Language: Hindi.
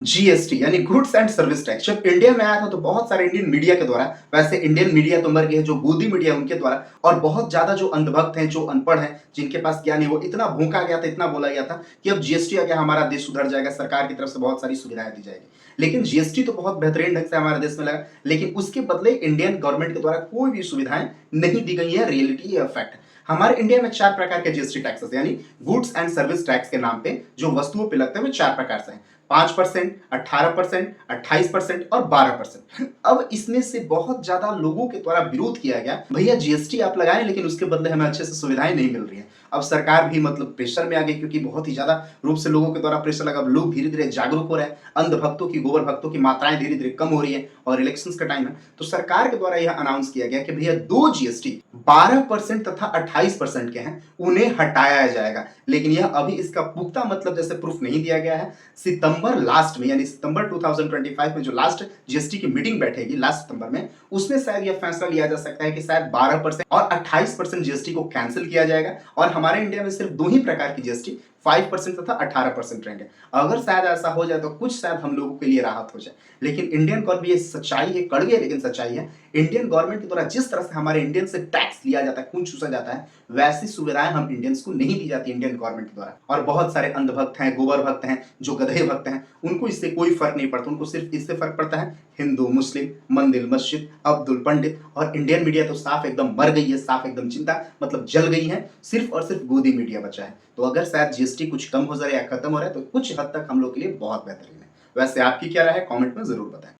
जीएसटी यानी गुड्स एंड सर्विस टैक्स जब इंडिया में आया था तो बहुत सारे इंडियन मीडिया के द्वारा, वैसे इंडियन मीडिया तो मर गई है, जो गोदी मीडिया उनके द्वारा और बहुत ज्यादा जो अंधभक्त हैं, जो अनपढ़ हैं, जिनके पास ज्ञान नहीं, वो इतना भूखा गया था, इतना बोला गया था कि अब जीएसटी आ गया, हमारा देश सुधर जाएगा, सरकार की तरफ से बहुत सारी सुविधाएं दी जाएगी। लेकिन जीएसटी तो बहुत बेहतरीन ढंग से हमारे देश में लगा, लेकिन उसके बदले इंडियन गवर्नमेंट के द्वारा कोई भी सुविधाएं नहीं दी गई है। रियलिटी ये फैक्ट। हमारे इंडिया में चार प्रकार के जीएसटी टैक्सेस यानी गुड्स एंड सर्विस टैक्स के नाम पे जो वस्तुओं पे लगते हैं वो चार प्रकार से हैं। 5%, 18%, 28% और 12%। अब इसमें से बहुत ज्यादा लोगों के द्वारा विरोध किया गया, भैया जीएसटी आप लगाएं लेकिन उसके बदले हमें अच्छे से सुविधाएं नहीं मिल रही हैं। अब सरकार भी मतलब प्रेशर में आ गई, क्योंकि बहुत ही ज्यादा रूप से लोगों के द्वारा प्रेशर लगा। अब लोग धीरे धीरे जागरूक हो रहे हैं, अंध भक्तों की, गोबर भक्तों की मात्राएं धीरे धीरे कम हो रही है और इलेक्शंस का टाइम है, तो सरकार के द्वारा यह अनाउंस किया गया कि भैया दो जीएसटी 12% तथा 28% के हैं, उन्हें हटाया जाएगा। लेकिन यह अभी इसका पुख्ता मतलब जैसे प्रूफ नहीं दिया गया है। सितंबर लास्ट में यानी सितंबर 2025 में जो लास्ट जीएसटी की मीटिंग बैठेगी लास्ट सितंबर में, उसमें शायद यह फैसला लिया जा सकता है कि शायद 12% और 28% जीएसटी को कैंसिल किया जाएगा और हमारे इंडिया में सिर्फ दो ही प्रकार की जीएसटी 5% तथा 18% रहेंगे। अगर शायद ऐसा हो जाए तो कुछ शायद हम लोगों के लिए राहत हो जाए। लेकिन इंडियन गवर्नमेंट, ये सच्चाई है, कड़वी है लेकिन सच्चाई है, इंडियन गवर्नमेंट के द्वारा जिस तरह से हमारे इंडियन से टैक्स लिया जाता है, खून चूसा जाता है, वैसी सुविधाएं हम इंडियंस को नहीं दी जाती इंडियन गवर्नमेंट के द्वारा। और बहुत सारे अंधभक्त हैं, गोबर भक्त हैं, जो गधे भक्त हैं, उनको इससे कोई फर्क नहीं पड़ता। उनको सिर्फ इससे फर्क पड़ता है हिंदू, मुस्लिम, मंदिर, मस्जिद, अब्दुल पंडित। और इंडियन मीडिया तो साफ एकदम मर गई है, साफ एकदम चिंता मतलब जल गई है। सिर्फ और सिर्फ गोदी मीडिया बचा है। तो अगर शायद जीएसटी कुछ कम हो जाए या खत्म हो रहा है तो कुछ हद तक हम लोग के लिए बहुत बेहतरीन है। वैसे आपकी क्या राय है, कमेंट में जरूर बताएं।